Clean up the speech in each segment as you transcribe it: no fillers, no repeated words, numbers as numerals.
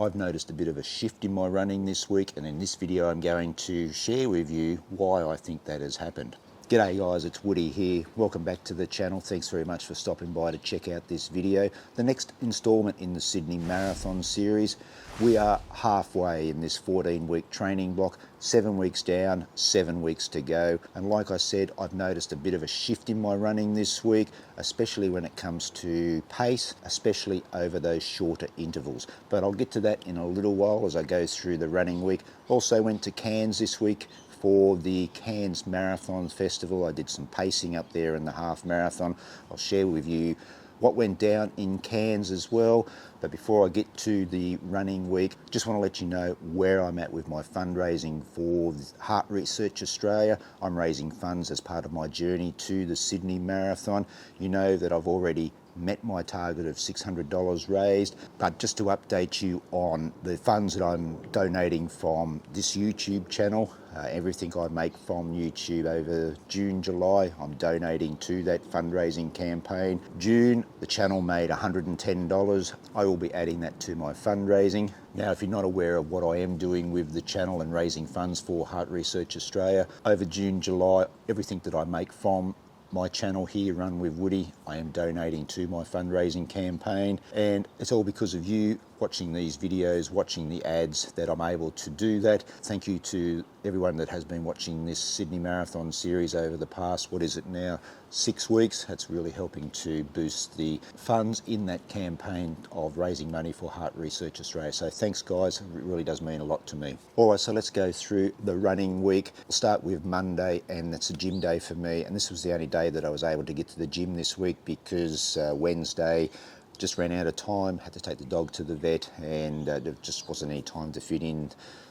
I've noticed a bit of a shift in my running this week, and in this video I'm going to share with you why I think that has happened. G'day guys, it's Woody here. Welcome back to the channel. Thanks very much for stopping by to check out this video. The next instalment in the Sydney Marathon series. We are halfway in this 14-week training block, 7 weeks down, 7 weeks to go. And like I said, I've noticed a bit of a shift in my running this week, especially when it comes to pace, especially over those shorter intervals. But I'll get to that in a little while as I go through the running week. Also went to Cairns this week for the Cairns Marathon Festival. I did some pacing up there in the half marathon. I'll share with you what went down in Cairns as well. But before I get to the running week, just want to let you know where I'm at with my fundraising for Heart Research Australia. I'm raising funds as part of my journey to the Sydney Marathon. You know that I've already met my target of $600 raised, but just to update you on the funds that I'm donating from this YouTube channel, everything I make from YouTube over June, July, I'm donating to that fundraising campaign. June, the channel made $110. I will be adding that to my fundraising. Now, if you're not aware of what I am doing with the channel and raising funds for Heart Research Australia, over June, July, everything that I make from my channel here, Run with Woody, I am donating to my fundraising campaign, and it's all because of you watching these videos, watching the ads, that I'm able to do that. Thank you to everyone that has been watching this Sydney Marathon series over the past, what is it now, 6 weeks. That's really helping to boost the funds in that campaign of raising money for Heart Research Australia. So thanks guys, it really does mean a lot to me. All right, so let's go through the running week. We'll start with Monday, and it's a gym day for me, and this was the only day that I was able to get to the gym this week because Wednesday just ran out of time, had to take the dog to the vet, and there just wasn't any time to fit in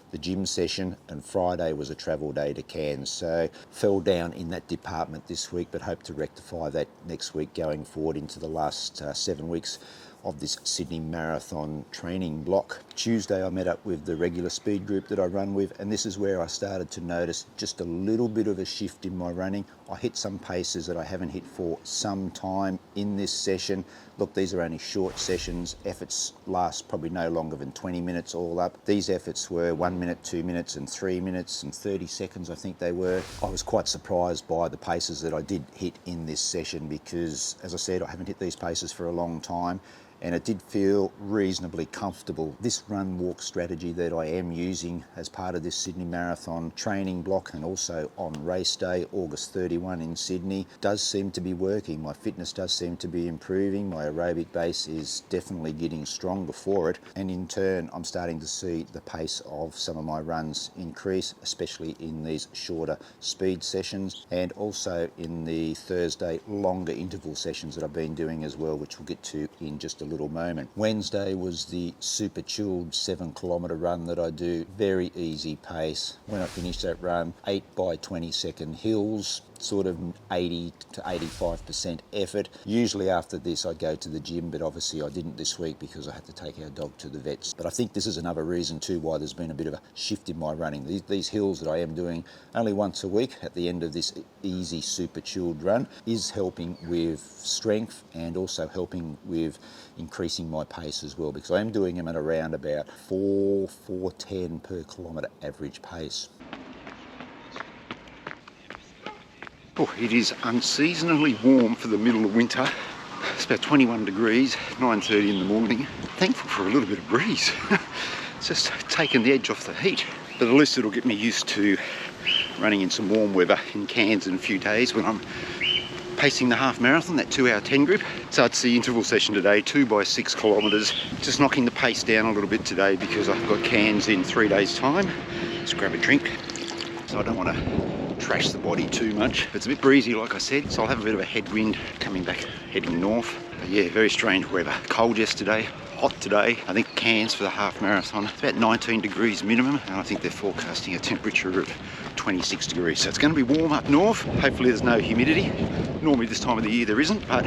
the gym session, and Friday was a travel day to Cairns, so fell down in that department this week, but hope to rectify that next week going forward into the last 7 weeks of this Sydney Marathon training block. Tuesday I met up with the regular speed group that I run with, and this is where I started to notice just a little bit of a shift in my running. I hit some paces that I haven't hit for some time in this session. Look, these are only short sessions. Efforts last probably no longer than 20 minutes all up. These efforts were 1 minute, 2 minutes and 3 minutes and 30 seconds, I think they were. I was quite surprised by the paces that I did hit in this session because, as I said, I haven't hit these paces for a long time, and it did feel reasonably comfortable. This run walk strategy that I am using as part of this Sydney Marathon training block, and also on race day, August 31 in Sydney, does seem to be working. My fitness does seem to be improving. My aerobic base is definitely getting stronger for it, and in turn I'm starting to see the pace of some of my runs increase, especially in these shorter speed sessions, and also in the Thursday longer interval sessions that I've been doing as well, which we'll get to in just a little moment. Wednesday was the super chilled 7-kilometre run that I do. Very easy pace. When I finished that run, 8 by 20 second hills, sort of 80 to 85% effort. Usually after this I go to the gym, but obviously I didn't this week because I had to take our dog to the vets. But I think this is another reason too why there's been a bit of a shift in my running. These hills that I am doing only once a week at the end of this easy super chilled run is helping with strength and also helping with increasing my pace as well, because I am doing them at around about 4:10 per kilometre average pace. Oh, it is unseasonably warm for the middle of winter. It's about 21 degrees, 9:30 in the morning. Thankful for a little bit of breeze. It's just taking the edge off the heat. But at least it'll get me used to running in some warm weather in Cairns in a few days when I'm pacing the half marathon, that 2-hour 10 group. So it's the interval session today, 2 by 6 kilometres. Just knocking the pace down a little bit today because I've got Cairns in 3 days' time. Let's grab a drink. So I don't want to trash the body too much. It's a bit breezy, like I said, so I'll have a bit of a headwind coming back, heading north. But yeah, very strange weather. Cold yesterday, hot today. I think Cairns for the half marathon, it's about 19 degrees minimum, and I think they're forecasting a temperature of 26 degrees. So it's going to be warm up north. Hopefully there's no humidity. Normally this time of the year there isn't, but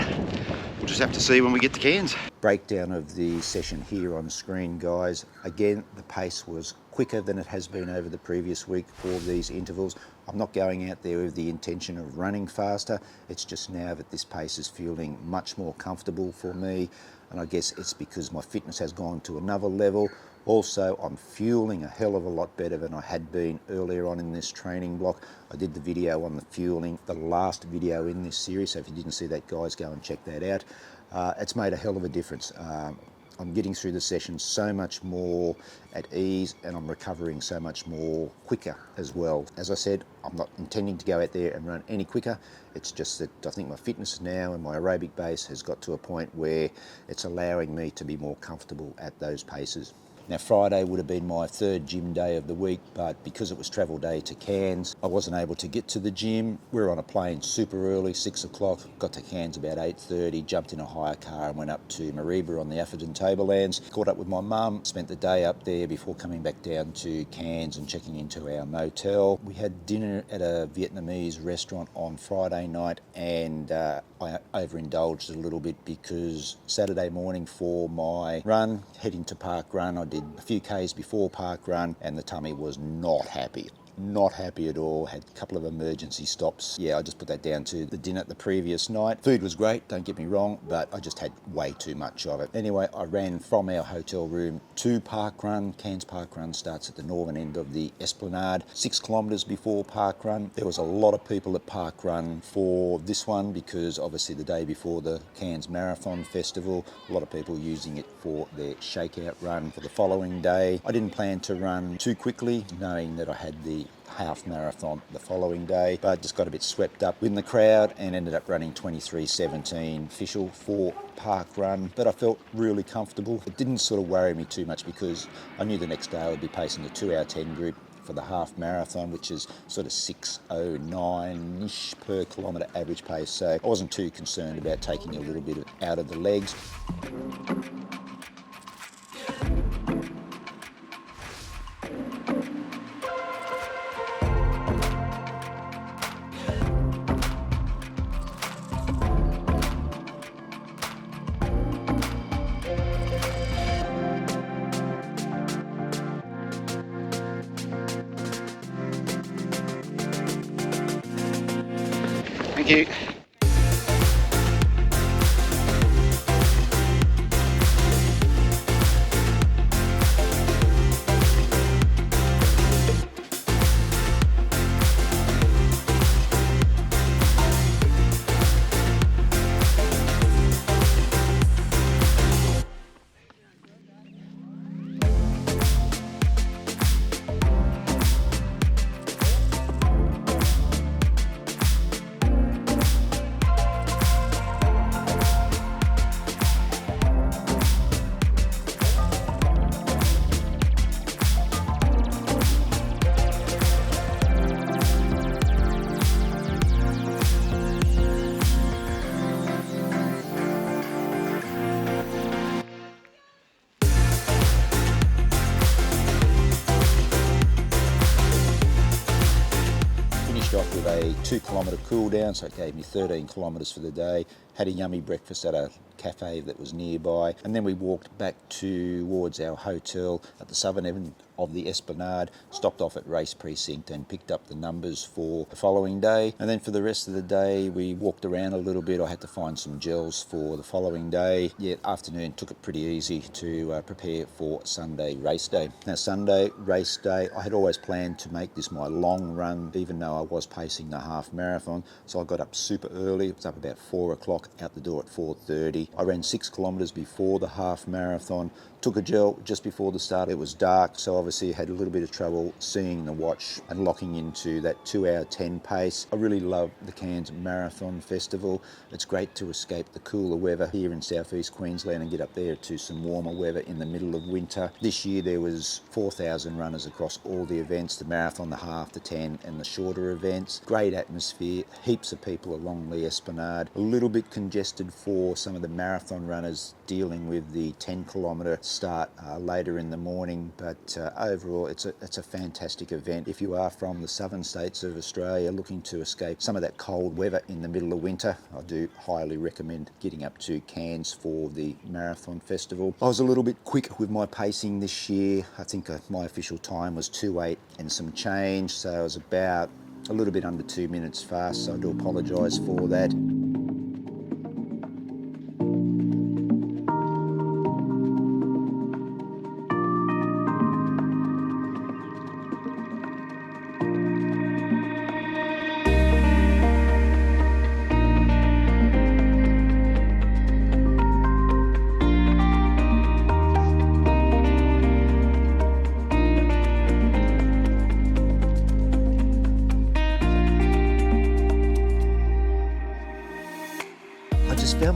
we'll just have to see when we get to Cairns. Breakdown of the session here on screen, guys. Again, the pace was quicker than it has been over the previous week for these intervals. I'm not going out there with the intention of running faster. It's just now that this pace is feeling much more comfortable for me. And I guess it's because my fitness has gone to another level. Also, I'm fueling a hell of a lot better than I had been earlier on in this training block. I did the video on the fueling, the last video in this series, so if you didn't see that, guys, go and check that out. It's made a hell of a difference. I'm getting through the session so much more at ease, and I'm recovering so much more quicker as well. As I said, I'm not intending to go out there and run any quicker. It's just that I think my fitness now and my aerobic base has got to a point where it's allowing me to be more comfortable at those paces. Now, Friday would have been my third gym day of the week, but because it was travel day to Cairns, I wasn't able to get to the gym. We were on a plane super early, 6 o'clock, got to Cairns about 8:30, jumped in a hire car and went up to Mareeba on the Atherton Tablelands, caught up with my mum, spent the day up there before coming back down to Cairns and checking into our motel. We had dinner at a Vietnamese restaurant on Friday night, and I overindulged a little bit because Saturday morning for my run, heading to Park Run, I did a few Ks before Park Run, and the tummy was not happy. Not happy at all. Had a couple of emergency stops. Yeah, I just put that down to the dinner the previous night. Food was great, don't get me wrong, but I just had way too much of it. Anyway, I ran from our hotel room to Park Run. Cairns Park Run starts at the northern end of the Esplanade, 6 kilometres before Park Run. There was a lot of people at Park Run for this one because obviously the day before the Cairns Marathon Festival, a lot of people using it for their shakeout run for the following day. I didn't plan to run too quickly, knowing that I had the half marathon the following day, but just got a bit swept up in the crowd and ended up running 23:17 official for Park Run, but I felt really comfortable. It didn't sort of worry me too much because I knew the next day I would be pacing the 2-hour 10 group for the half marathon, which is sort of 6:09-ish per kilometre average pace, so I wasn't too concerned about taking a little bit out of the legs. Thank you. Off with a 2 kilometre cool down, so it gave me 13 kilometres for the day. Had a yummy breakfast at a cafe that was nearby, and then we walked back towards our hotel at the southern end of the Esplanade, stopped off at Race Precinct and picked up the numbers for the following day. And then for the rest of the day we walked around a little bit. I had to find some gels for the following day. Yeah, afternoon took it pretty easy to prepare for Sunday race day. Now, Sunday race day, I had always planned to make this my long run, even though I was pacing the half marathon, so I got up super early. It was up about 4 o'clock, out the door at 4:30. I ran 6 kilometres before the half marathon, took a gel just before the start. It was dark, so obviously had a little bit of trouble seeing the watch and locking into that 2-hour 10 pace. I really love the Cairns Marathon Festival. It's great to escape the cooler weather here in southeast Queensland and get up there to some warmer weather in the middle of winter. This year there was 4,000 runners across all the events, the marathon, the half, the 10 and the shorter events. Great atmosphere, heaps of people along the Esplanade. A little bit congested for some of the marathon runners dealing with the 10 kilometre start later in the morning, but overall it's a fantastic event. If you are from the southern states of Australia looking to escape some of that cold weather in the middle of winter, I do highly recommend getting up to Cairns for the Marathon Festival. I was a little bit quick with my pacing this year. I think my official time was 2:08 and some change, so I was about a little bit under 2 minutes fast, so I do apologise for that.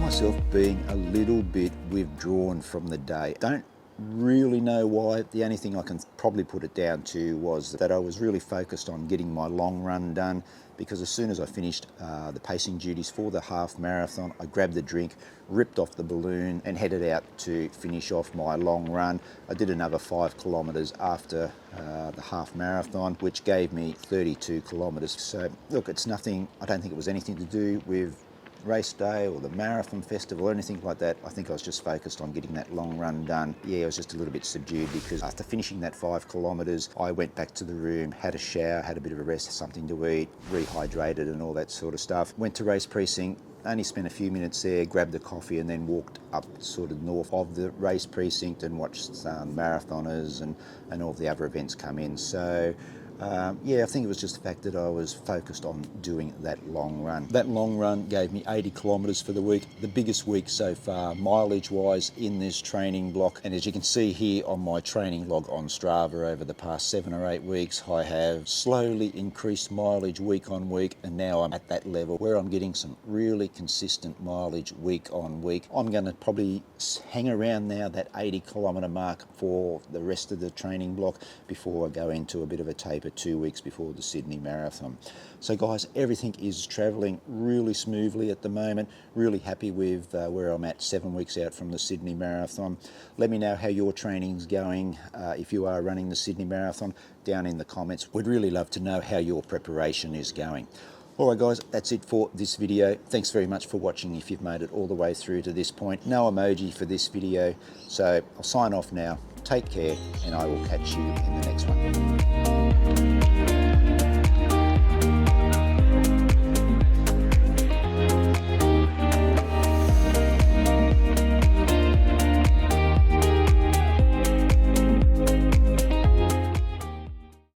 myself being a little bit withdrawn from the day. Don't really know why. The only thing I can probably put it down to was that I was really focused on getting my long run done, because as soon as I finished the pacing duties for the half marathon, I grabbed the drink, ripped off the balloon and headed out to finish off my long run. I did another 5 kilometres after the half marathon, which gave me 32 kilometres. So look, it's nothing, I don't think it was anything to do with race day or the marathon festival or anything like that. I think I was just focused on getting that long run done. Yeah, I was just a little bit subdued because after finishing that 5 kilometres, I went back to the room, had a shower, had a bit of a rest, something to eat, rehydrated and all that sort of stuff. Went to race precinct, only spent a few minutes there, grabbed a coffee and then walked up sort of north of the race precinct and watched some marathoners and all the other events come in. So yeah, I think it was just the fact that I was focused on doing that long run. That long run gave me 80 kilometres for the week, the biggest week so far, mileage-wise in this training block. And as you can see here on my training log on Strava over the past 7 or 8 weeks, I have slowly increased mileage week on week, and now I'm at that level where I'm getting some really consistent mileage week on week. I'm going to probably hang around now that 80 kilometre mark for the rest of the training block before I go into a bit of a taper 2 weeks before the Sydney Marathon. So guys, everything is travelling really smoothly at the moment. Really happy with where I'm at 7 weeks out from the Sydney Marathon. Let me know how your training's going if you are running the Sydney Marathon down in the comments. We'd really love to know how your preparation is going. Alright guys, that's it for this video. Thanks very much for watching if you've made it all the way through to this point. No emoji for this video, so I'll sign off now. Take care, and I will catch you in the next one.